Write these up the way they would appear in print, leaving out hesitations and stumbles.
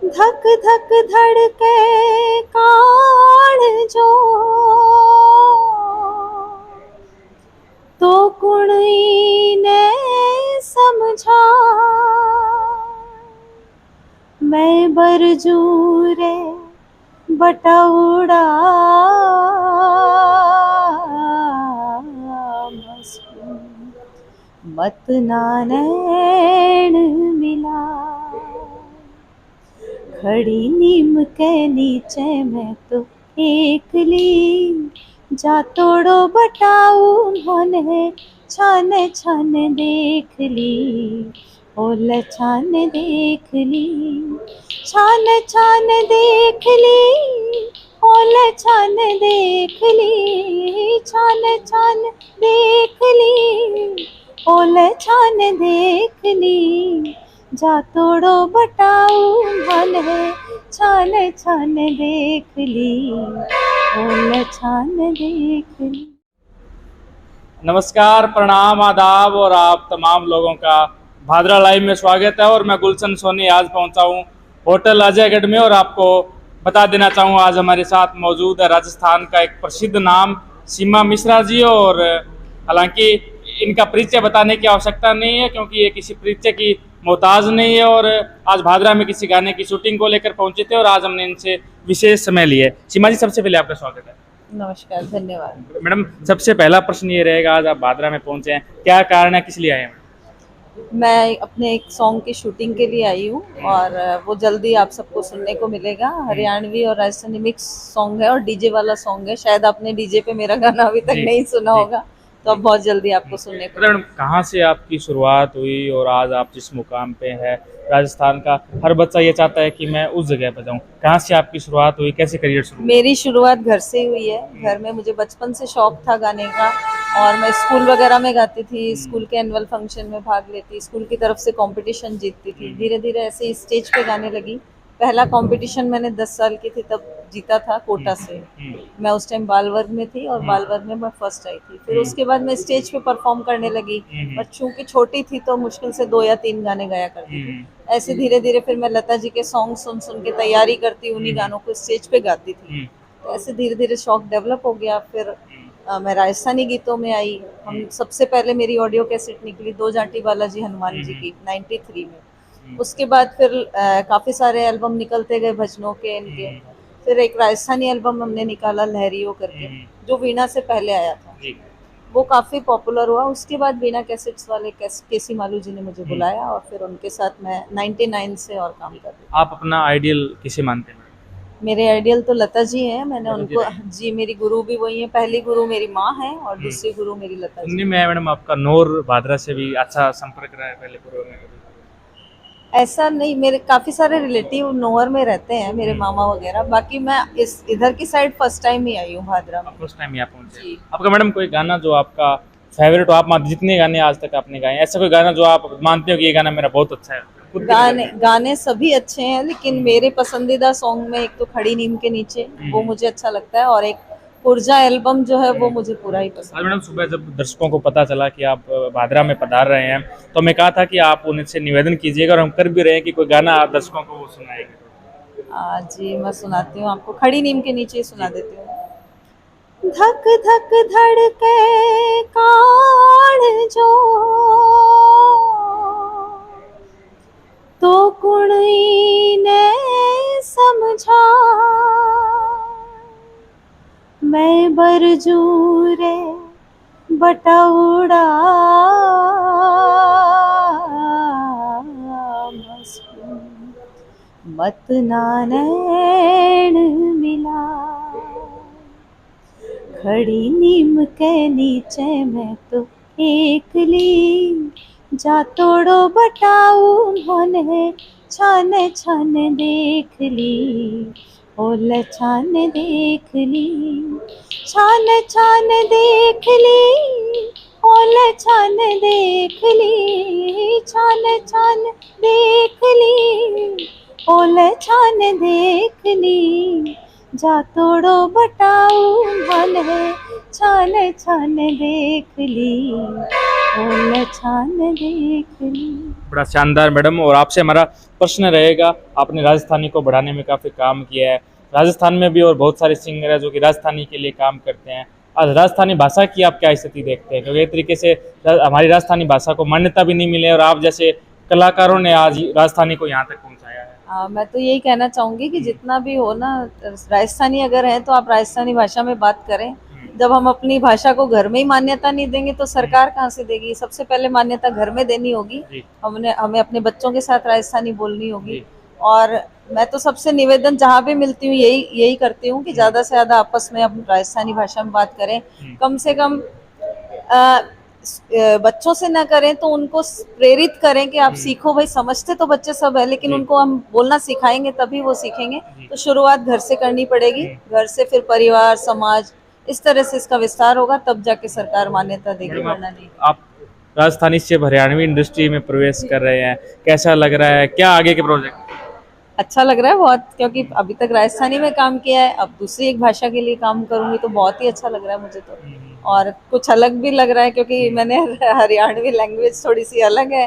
धक धक धड़के कान जो तो कुणी ने समझा मैं बरजूरे बटौड़ा मत नानैण मिला खड़ी नीम के नीचे मैं तो एकली जा तोड़ो बटाऊ उन्होंने छान छान देख ली ओल छान देख ली छान छान देख ली ओल छान देख ली छान छान देख ली ओल छान देख ली जा तोड़ो बटाऊ भले छान छान देख ली ओल छान देख ली। नमस्कार, प्रणाम, आदाब और आप तमाम लोगों का भादरा लाइव में स्वागत है। और मैं गुलशन सोनी आज पहुंचा हूं होटल अजयगढ़ में और आपको बता देना चाहूँगा आज हमारे साथ मौजूद है राजस्थान का एक प्रसिद्ध नाम सीमा मिश्रा जी। और हालांकि इनका परिचय बताने की आवश्यकता नहीं है क्योंकि ये किसी परिचय की मोहताज नहीं है। और आज भादरा में किसी गाने की शूटिंग को लेकर पहुंचे थे और आज हमने इनसे विशेष समय लिया है। सीमा जी, सबसे पहले आपका स्वागत है। नमस्कार, धन्यवाद। मैडम, सबसे पहला प्रश्न ये रहेगा, आज आप भादरा में पहुंचे हैं, क्या कारण है, किस लिए आए हैं? मैं अपने एक सॉन्ग की शूटिंग के लिए आई हूँ और वो जल्दी आप सबको सुनने को मिलेगा। हरियाणवी और राजस्थानी मिक्स सॉन्ग है और डीजे वाला सॉन्ग है। शायद आपने डीजे पे मेरा गाना अभी तक नहीं सुना होगा, तो अब बहुत जल्दी आपको सुनने को। मैडम, कहाँ से आपकी शुरुआत हुई और आज आप जिस मुकाम पे है? राजस्थान का हर बच्चा ये चाहता है कि मैं उस जगह पे जाऊँ। कहाँ से आपकी शुरुआत हुई, कैसे करियर शुरू? मेरी शुरुआत घर से हुई है। घर में मुझे बचपन से शौक था गाने का और मैं स्कूल वगैरह में गाती थी, स्कूल के एनुअल फंक्शन में भाग लेती, स्कूल की तरफ से कंपटीशन जीतती थी। धीरे धीरे ऐसे ही स्टेज पे गाने लगी। पहला कंपटीशन मैंने 10 साल की थी तब जीता था कोटा से। मैं उस टाइम बाल वर्ग में थी और बाल वर्ग में मैं फर्स्ट आई थी। फिर उसके बाद मैं स्टेज पे परफॉर्म करने लगी और चूंकि छोटी थी तो मुश्किल से 2 या 3 गाने गाया करती थी। ऐसे धीरे धीरे फिर मैं लता जी के सॉन्ग सुन सुन के तैयारी करती, उन्हीं गानों को स्टेज पे गाती थी। तो ऐसे धीरे धीरे शौक डेवलप हो गया। फिर मैं राजस्थानी गीतों में आई। हम सबसे पहले मेरी ऑडियो कैसेट निकली 2 जाटी बालाजी हनुमान जी की 93 में। उसके बाद फिर काफी सारे एल्बम निकलते गए भजनों के इनके। फिर एक राजस्थानी एल्बम हमने निकाला लहरियो करके, जो वीणा से पहले आया था। वो काफी पॉपुलर हुआ। उसके बाद वीणा कैसेट्स वाले केसी मालू जी ने मुझे बुलाया और फिर उनके साथ मैं 99 से और काम कर रही हूँ। आप अपना आइडियल किसे मानते हैं? मेरे आइडियल तो लता जी हैं। मैंने उनको जी, मेरी गुरु भी वही है। पहली गुरु मेरी माँ है और दूसरी गुरु मेरी लता जी। सुनने में मैडम आपका नौर भादरा से भी अच्छा संपर्क रहा है पहले पूर्व में? ऐसा नहीं, मेरे काफी सारे रिलेटिव नोहर में रहते हैं, मेरे मामा वगैरह। बाकी मैं इस इधर की साइड फर्स्ट टाइम ही आई हूँ भादरा में। फर्स्ट टाइम यहाँ पहुंचे। आपका मैडम कोई गाना जो आपका फेवरेट हो? आप जितने गाने आज तक आपने गाए, ऐसा कोई गाना जो आप मानते हो कि ये गाना मेरा बहुत अच्छा है? गाने सभी अच्छे हैं, लेकिन मेरे पसंदीदा सॉन्ग में एक तो खड़ी नीम के नीचे, वो मुझे अच्छा लगता है, और एक पुर्जा एल्बम जो है वो मुझे पूरा ही पसंद है। मैडम, सुबह जब दर्शकों को पता चला कि आप भादरा में पधार रहे हैं तो मैं कहा था कि आप उनसे निवेदन कीजिएगा, और हम कर भी रहे हैं कि कोई गाना आप दर्शकों को वो सुनाएंगे। जी, मैं सुनाती हूँ आपको। खड़ी नीम के नीचे सुना देती हूँ। धक धक धड़के कान जो तो कुणी ने समझा मैं बरजूरे बटौड़ा मत नानैण मिला खड़ी नीम के नीचे मैं तो एकली जा तोड़ो बटाऊ उन्होंने छान छान देख ली ओल छान देख ली छान छान देख ली ओल छान देख ली छान छान देख ली ओल छान देख ली जा तोड़ो बटाऊ मन है छान छान देख ली बोल छान देख ली। बड़ा शानदार मैडम। और आपसे हमारा प्रश्न रहेगा, आपने राजस्थानी को बढ़ाने में काफ़ी काम किया है, राजस्थान में भी और बहुत सारे सिंगर हैं जो कि राजस्थानी के लिए काम करते हैं। आज राजस्थानी भाषा की आप क्या स्थिति देखते हैं, क्योंकि एक तरीके से हमारी राजस्थानी भाषा को मान्यता भी नहीं मिले और आप जैसे कलाकारों ने आज राजस्थानी को यहाँ तक पहुँचाया है। मैं तो यही कहना चाहूँगी कि जितना भी हो ना, राजस्थानी अगर है तो आप राजस्थानी भाषा में बात करें। जब हम अपनी भाषा को घर में ही मान्यता नहीं देंगे तो सरकार कहाँ से देगी? सबसे पहले मान्यता घर में देनी होगी। जी। हमें अपने बच्चों के साथ राजस्थानी बोलनी होगी। जी। और मैं तो सबसे निवेदन जहाँ भी मिलती हूँ यही करती हूँ कि ज़्यादा से ज़्यादा आपस में अपनी राजस्थानी भाषा में बात करें। कम से कम बच्चों से ना करें तो उनको प्रेरित करें कि आप सीखो। भाई समझते तो बच्चे सब है, लेकिन उनको हम बोलना सिखाएंगे तभी वो सीखेंगे। तो शुरुआत घर से करनी पड़ेगी, घर से फिर परिवार, समाज, इस तरह से इसका विस्तार होगा, तब जाके सरकार मान्यता देगी, वरना नहीं। आप राजस्थानी से हरियाणवी इंडस्ट्री में प्रवेश कर रहे हैं, कैसा लग रहा है, क्या आगे के प्रोजेक्ट? अच्छा लग रहा है बहुत, क्योंकि अभी तक राजस्थानी में काम किया है, अब दूसरी एक भाषा के लिए काम करूंगी तो बहुत ही अच्छा लग रहा है मुझे तो। और कुछ अलग भी लग रहा है क्योंकि मैंने हरियाणवी लैंग्वेज थोड़ी सी अलग है,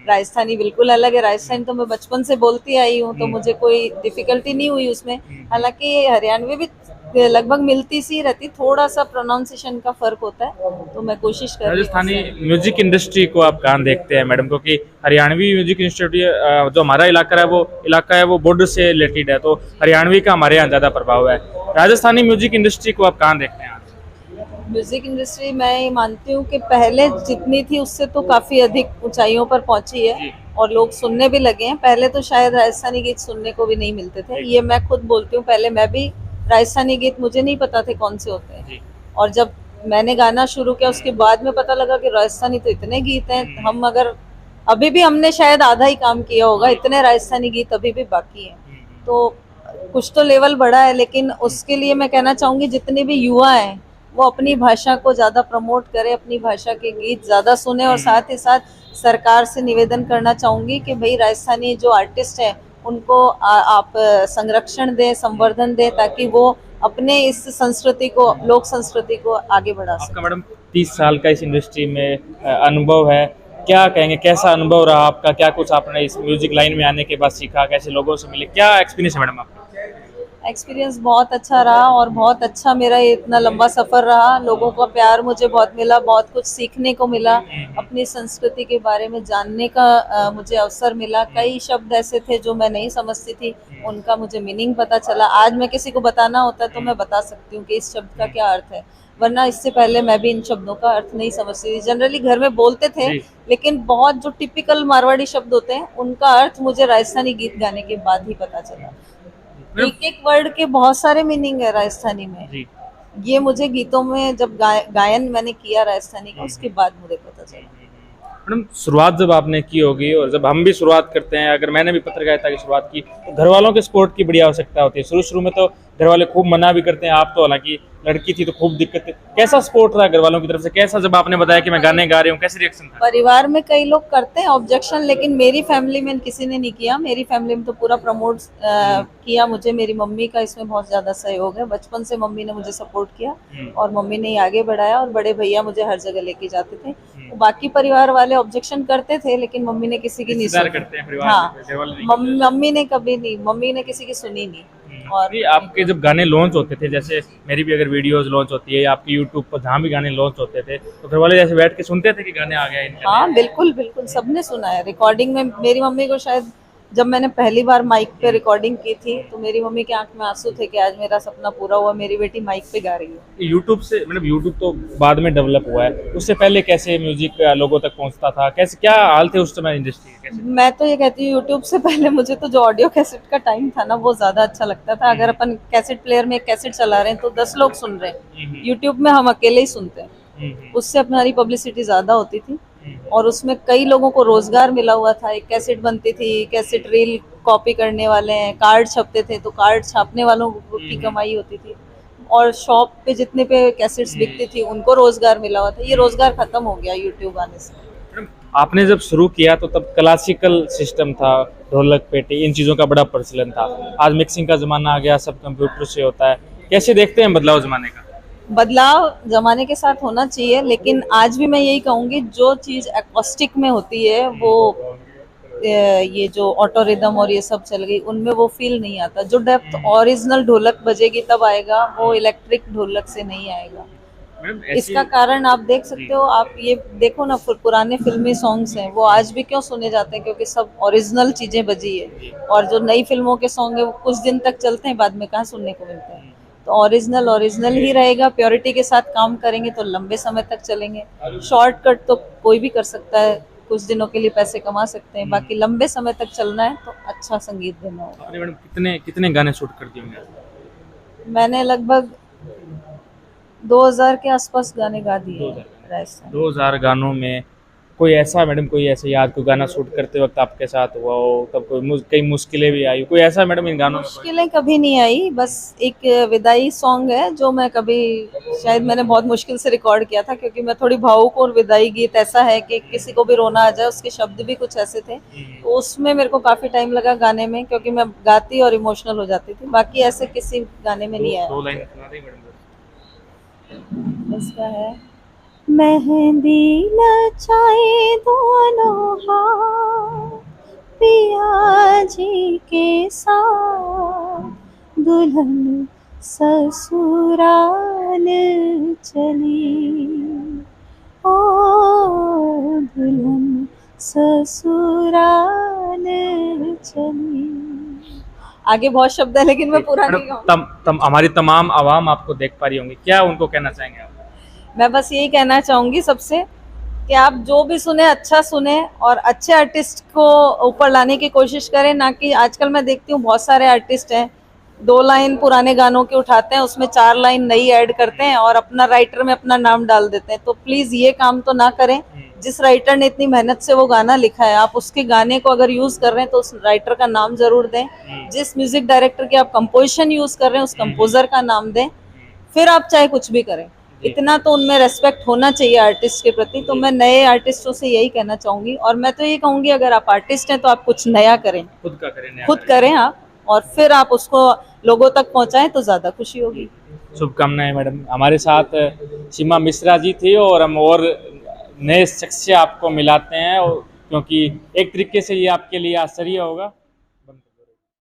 राजस्थानी बिल्कुल अलग है। राजस्थानी तो मैं बचपन से बोलती आई हूँ तो मुझे कोई डिफिकल्टी नहीं हुई उसमें। हालांकि हरियाणवी भी लगभग मिलती सी रहती, थोड़ा सा प्रोनाउंसिएशन का फर्क होता है, तो मैं कोशिश कर रही हूँ। राजस्थानी म्यूजिक इंडस्ट्री को आप कहाँ देखते हैं मैडम? क्योंकि हरियाणवी म्यूजिक इंस्टीट्यूट जो हमारा इलाका है वो बॉर्डर से रिलेटेड है, तो हरियाणवी का हमारे यहाँ ज़्यादा प्रभाव है। राजस्थानी म्यूजिक इंडस्ट्री को आप कहाँ देखते हैं? म्यूजिक इंडस्ट्री मैं ये मानती हूँ कि पहले जितनी थी उससे तो काफी अधिक ऊंचाइयों पर पहुंची है और लोग सुनने भी लगे हैं। पहले तो शायद राजस्थानी गीत सुनने को भी नहीं मिलते थे, ये मैं खुद बोलती हूँ। पहले मैं भी राजस्थानी गीत मुझे नहीं पता थे कौन से होते हैं, और जब मैंने गाना शुरू किया उसके बाद में पता लगा कि राजस्थानी तो इतने गीत हैं। हम अगर अभी भी हमने शायद आधा ही काम किया होगा, इतने राजस्थानी गीत अभी भी बाकी हैं। तो कुछ तो लेवल बढ़ा है, लेकिन उसके लिए मैं कहना चाहूंगी जितने भी युवा हैं वो अपनी भाषा को ज्यादा प्रमोट करें, अपनी भाषा के गीत ज्यादा सुने। और साथ ही साथ सरकार से निवेदन करना चाहूंगी कि भाई राजस्थानी जो आर्टिस्ट हैं उनको आप संरक्षण दें, संवर्धन दें, ताकि वो अपने इस संस्कृति को, लोक संस्कृति को आगे बढ़ा सकें। आपका मैडम 30 साल का इस इंडस्ट्री में अनुभव है, क्या कहेंगे, कैसा अनुभव रहा आपका? क्या कुछ आपने इस म्यूजिक लाइन में आने के बाद सीखा, कैसे लोगों से मिले, क्या एक्सपीरियंस है मैडम आपका? एक्सपीरियंस बहुत अच्छा रहा और बहुत अच्छा मेरा ये इतना लंबा सफर रहा। लोगों का प्यार मुझे बहुत मिला, बहुत कुछ सीखने को मिला, अपनी संस्कृति के बारे में जानने का मुझे अवसर मिला। कई शब्द ऐसे थे जो मैं नहीं समझती थी, उनका मुझे मीनिंग पता चला। आज मैं किसी को बताना होता है तो मैं बता सकती हूँ कि इस शब्द का क्या अर्थ है, वरना इससे पहले मैं भी इन शब्दों का अर्थ नहीं समझती थी। जनरली घर में बोलते थे, लेकिन बहुत जो टिपिकल मारवाड़ी शब्द होते हैं उनका अर्थ मुझे राजस्थानी गीत गाने के बाद ही पता चला। एक वर्ड के बहुत सारे मीनिंग है राजस्थानी में जी। ये मुझे गीतों में जब गायन मैंने किया राजस्थानी का, उसके बाद मुझे पता चला। मैडम शुरुआत जब आपने की होगी और जब हम भी शुरुआत करते हैं, अगर मैंने भी पत्रकारिता की शुरुआत की तो घर वालों के सपोर्ट की बड़ी आवश्यकता होती है। शुरू में तो घर वाले खूब मना भी करते हैं, आप तो हालांकि लड़की थी तो खूब दिक्कत थी, कैसा सपोर्ट रहा घर वालों की तरफ से? कैसा जब आपने बताया कि मैं गाने गा रही हूँ, कैसे रिएक्शन था? परिवार में कई लोग करते हैं ऑब्जेक्शन, लेकिन मेरी फैमिली में किसी ने नहीं किया। मेरी फैमिली में तो पूरा प्रमोट किया मुझे। मेरी मम्मी का इसमें बहुत ज्यादा सहयोग है, बचपन से मम्मी ने मुझे सपोर्ट किया और मम्मी ने आगे बढ़ाया, और बड़े भैया मुझे हर जगह लेके जाते थे। बाकी परिवार वाले ऑब्जेक्शन करते थे, लेकिन मम्मी ने किसी की नहीं सुनी। हाँ, मम्मी ने कभी नहीं, मम्मी ने किसी की सुनी नहीं। और आपके जब गाने लॉन्च होते थे, जैसे मेरी भी अगर वीडियोस लॉन्च होती है, आपके यूट्यूब पर जहाँ भी गाने लॉन्च होते थे, तो घर वाले जैसे बैठ के सुनते थे कि गाने आ गए? हाँ बिल्कुल बिल्कुल, सबने सुना है। रिकॉर्डिंग में मेरी मम्मी को शायद जब मैंने पहली बार माइक पे रिकॉर्डिंग की थी तो मेरी मम्मी की आंख में आंसू थे कि आज मेरा सपना पूरा हुआ, मेरी बेटी माइक पे गा रही है। यूट्यूब से मतलब यूट्यूब तो बाद में डेवलप हुआ है, उससे पहले कैसे म्यूजिक लोगों तक पहुंचता था, कैसे क्या हाल थे उस समय इंडस्ट्री के? कैसे? मैं तो ये कहती हूँ यूट्यूब से पहले मुझे तो जो ऑडियो कैसेट का टाइम था ना वो ज्यादा अच्छा लगता था। अगर अपन कैसेट प्लेयर में एक कैसेट चला रहे हैं तो 10 लोग सुन रहे हैं, यूट्यूब में हम अकेले ही सुनते हैं, उससे हमारी पब्लिसिटी ज्यादा होती थी और उसमें कई लोगों को रोजगार मिला हुआ था। एक कैसेट बनती थी, कैसेट रील कॉपी करने वाले हैं, कार्ड छपते थे तो कार्ड छापने वालों की कमाई होती थी, और शॉप पे जितने पे कैसेट्स बिकती थी उनको रोजगार मिला हुआ था। ये रोजगार खत्म हो गया यूट्यूब आने से। आपने जब शुरू किया तो तब क्लासिकल सिस्टम था, ढोलक पेटी इन चीज़ों का बड़ा प्रचलन था। आज मिक्सिंग का ज़माना आ गया, सब कंप्यूटर से होता है। कैसे देखते हैं बदलाव ज़माने का? बदलाव जमाने के साथ होना चाहिए, लेकिन आज भी मैं यही कहूंगी, जो चीज एकॉस्टिक में होती है वो ये जो ऑटो रिदम और ये सब चल गई, उनमें वो फील नहीं आता। जो डेप्थ ओरिजिनल ढोलक बजेगी तब आएगा, वो इलेक्ट्रिक ढोलक से नहीं आएगा। मैडम इसका कारण आप देख सकते हो, आप ये देखो ना, पुराने फिल्मी सॉन्ग्स हैं वो आज भी क्यों सुने जाते हैं, क्योंकि सब ओरिजिनल चीजें बजी है। और जो नई फिल्मों के सॉन्ग है वो कुछ दिन तक चलते हैं, बाद में कहाँ सुनने को मिलते हैं। तो ओरिजिनल ओरिजिनल ही रहेगा, प्योरिटी के साथ काम करेंगे तो लंबे समय तक चलेंगे। शॉर्टकट तो कोई भी कर सकता है, कुछ दिनों के लिए पैसे कमा सकते हैं, बाकी लंबे समय तक चलना है तो अच्छा संगीत देना होगा। आपने मैडम कितने कितने गाने शूट कर दिए होंगे? मैंने लगभग 2000 के आसपास गाने गा दिए 2000 हैं राजस्थान। 2000 गानों में कोई ऐसा मैडम, कोई ऐसे याद, कोई गाना शूट करते वक्त आपके साथ हुआ हो, तब कोई कई मुश्किलें भी आई, कोई ऐसा मैडम इन गानों में? मुश्किलें कभी नहीं आई, बस एक विदाई सॉन्ग है जो मैं कभी, शायद मैंने बहुत मुश्किल से रिकॉर्ड किया था, क्योंकि मैं थोड़ी भावुक, और विदाई गीत ऐसा है कि किसी को भी रोना आ जाए। उसके शब्द भी कुछ ऐसे थे, तो उसमें मेरे को काफी टाइम लगा गाने में, क्योंकि मैं गाती और इमोशनल हो जाती थी। बाकी ऐसे किसी गाने में नहीं आया। दो लाइन सुना दें मैडम? इसका है, मेहंदी नचाए दोनों हाथ पिया जी के साथ, दुल्हन ससुराल चली, ओ दुल्हन ससुराल चली। आगे बहुत शब्द है, लेकिन मैं पूरा नहीं गाऊंगी। हमारी तमाम आवाम आपको देख पा रही होंगी, क्या उनको कहना चाहेंगे आप? मैं बस यही कहना चाहूंगी सबसे कि आप जो भी सुने अच्छा सुने, और अच्छे आर्टिस्ट को ऊपर लाने की कोशिश करें। ना कि आजकल मैं देखती हूँ बहुत सारे आर्टिस्ट हैं, 2 लाइन पुराने गानों के उठाते हैं, उसमें 4 लाइन नई ऐड करते हैं और अपना राइटर में अपना नाम डाल देते हैं। तो प्लीज ये काम तो ना करें। जिस राइटर ने इतनी मेहनत से वो गाना लिखा है, आप उसके गाने को अगर यूज कर रहे हैं तो उस राइटर का नाम जरूर दें। जिस म्यूजिक डायरेक्टर की आप कंपोजिशन यूज कर रहे हैं उस कंपोजर का नाम दें। फिर आप चाहे कुछ भी करें, इतना तो उनमें रेस्पेक्ट होना चाहिए आर्टिस्ट के प्रति। तो मैं नए आर्टिस्टों से यही कहना चाहूंगी, और मैं तो ये कहूंगी, अगर आप आर्टिस्ट हैं तो आप कुछ नया करें, खुद का करें, नया खुद करें। करें आप, और फिर आप उसको लोगों तक पहुंचाएं तो ज्यादा खुशी होगी। शुभकामनाएं मैडम। हमारे साथ सीमा मिश्रा जी थी, और हम और नए शख्स से आपको मिलाते हैं, क्योंकि एक तरीके से ये आपके लिए आश्चर्य होगा।